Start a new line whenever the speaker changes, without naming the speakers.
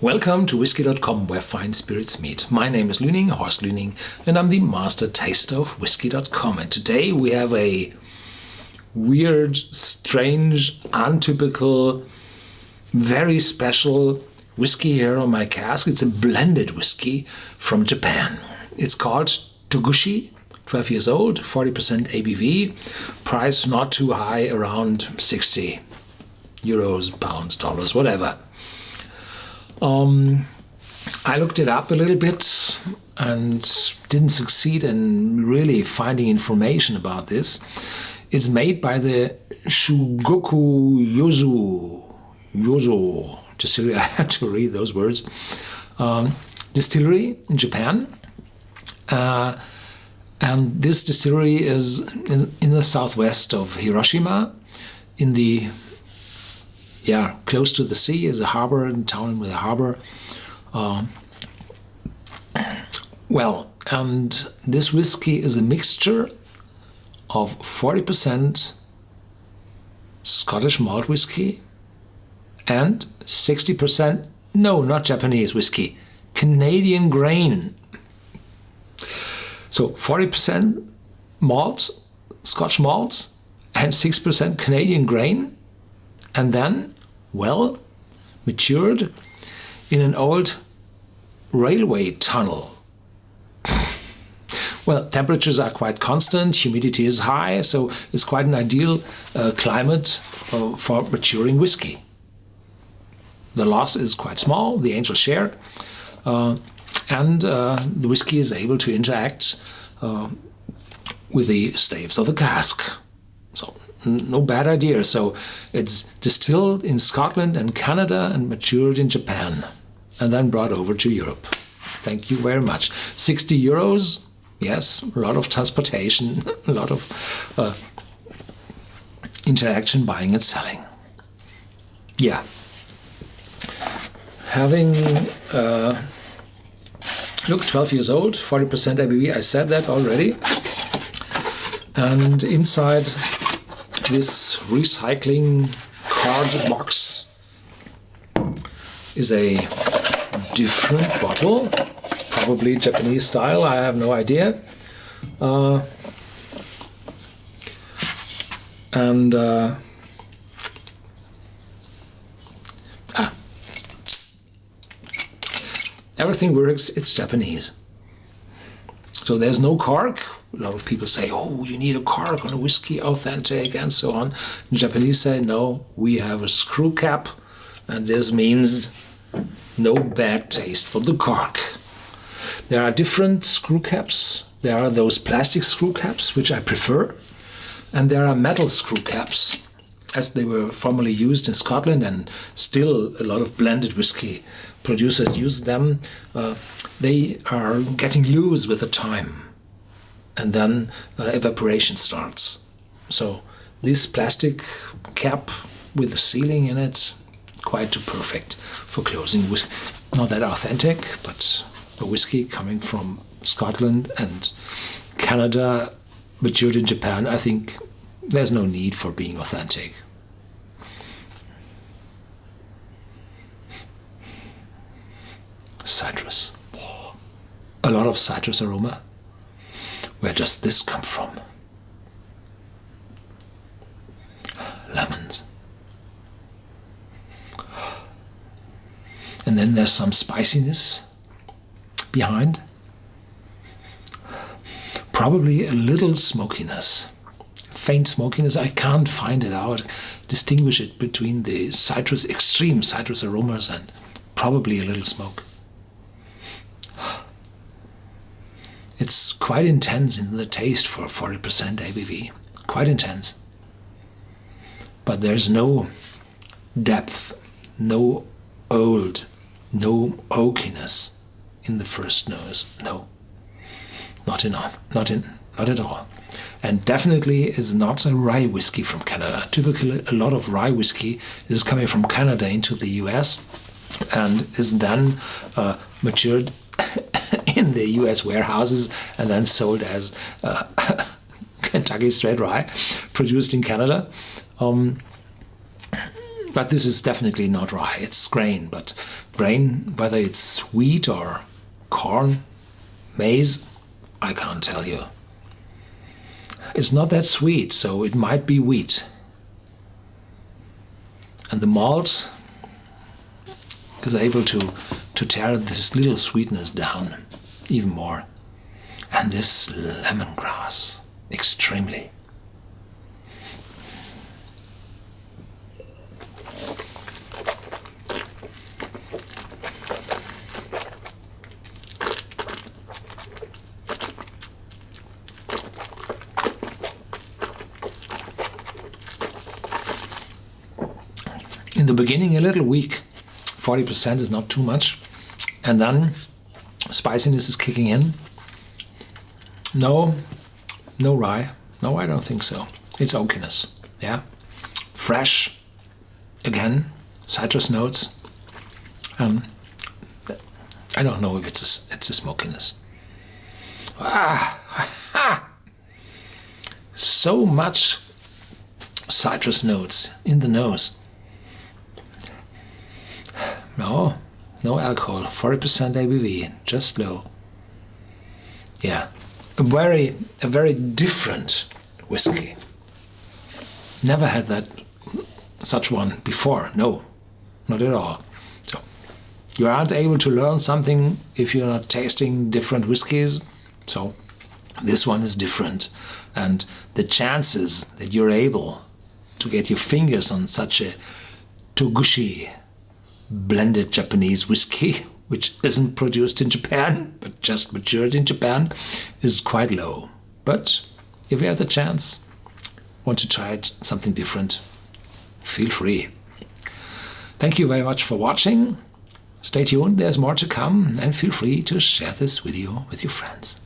Welcome to Whisky.com, where fine spirits meet. My name is Lüning, Horst Lüning, and I'm the master taster of Whisky.com. And today we have a weird, strange, untypical, very special whiskey here on my cask. It's a blended whiskey from Japan. It's called Togouchi, 12 years old, 40% ABV, price not too high, around 60 euros, pounds, dollars, whatever. I looked it up a little bit and didn't succeed in really finding information about this. It's made by the Shugoku Yozo distillery. I had to read those words. Distillery in Japan. And this distillery is in the southwest of Hiroshima, in the close to the sea, is a harbor, a town with a harbor. And this whiskey is a mixture of 40% Scottish malt whiskey and 60%, no, not Japanese whiskey, Canadian grain. So 40% malt, Scotch malts, and 6% Canadian grain, and then matured in an old railway tunnel. Temperatures are quite constant, humidity is high, so it's quite an ideal climate for maturing whiskey. The loss is quite small, the angel share, and the whiskey is able to interact with the staves of the cask. So no bad idea. So it's distilled in Scotland and Canada and matured in Japan and then brought over to Europe. Thank you very much. 60 euros, yes, a lot of transportation, a lot of interaction, buying and selling. Yeah. Having, 12 years old, 40% ABV, I said that already. And inside this recycling card box is a different bottle, probably Japanese style, I have no idea. Everything works, it's Japanese. So there's no cork. A lot of people say, oh, you need a cork on a whiskey, authentic, and so on. The Japanese say, no, we have a screw cap, and this means no bad taste from the cork. There are different screw caps. There are those plastic screw caps, which I prefer, and there are metal screw caps, as they were formerly used in Scotland, and still a lot of blended whiskey producers use them. They are getting loose with the time, and then evaporation starts. So this plastic cap with the sealing in it, quite too perfect for closing whiskey. Not that authentic, but a whiskey coming from Scotland and Canada, matured in Japan, I think there's no need for being authentic. Citrus. A lot of citrus aroma. Where does this come from? Lemons. And then there's some spiciness behind. Probably a little smokiness. Faint smokiness. I can't find it out. Distinguish it between the extreme citrus aromas, and probably a little smoke. It's quite intense in the taste for 40% ABV. Quite intense. But there's no depth, no old, no oakiness in the first nose. No. Not enough. Not at all. And definitely is not a rye whiskey from Canada. Typically, a lot of rye whiskey is coming from Canada into the US and is then matured in the US warehouses and then sold as Kentucky straight rye, produced in Canada. But this is definitely not rye. It's grain, but grain, whether it's wheat or corn, maize, I can't tell you. It's not that sweet, so it might be wheat. And the malt is able to tear this little sweetness down even more. And this lemongrass, extremely. In the beginning, a little weak. 40% is not too much. And then spiciness is kicking in. No rye. No, I don't think so. It's oakiness. Yeah. Fresh. Again, citrus notes. I don't know if it's a smokiness. So much citrus notes in the nose. No alcohol, 40% ABV, just low. Yeah, a very different whiskey. Never had such one before. No, not at all. So you aren't able to learn something if you're not tasting different whiskies. So this one is different, and the chances that you're able to get your fingers on such a Togouchi blended Japanese whiskey, which isn't produced in Japan, but just matured in Japan, is quite low. But if you have the chance, want to try something different, feel free. Thank you very much for watching. Stay tuned, there's more to come, and feel free to share this video with your friends.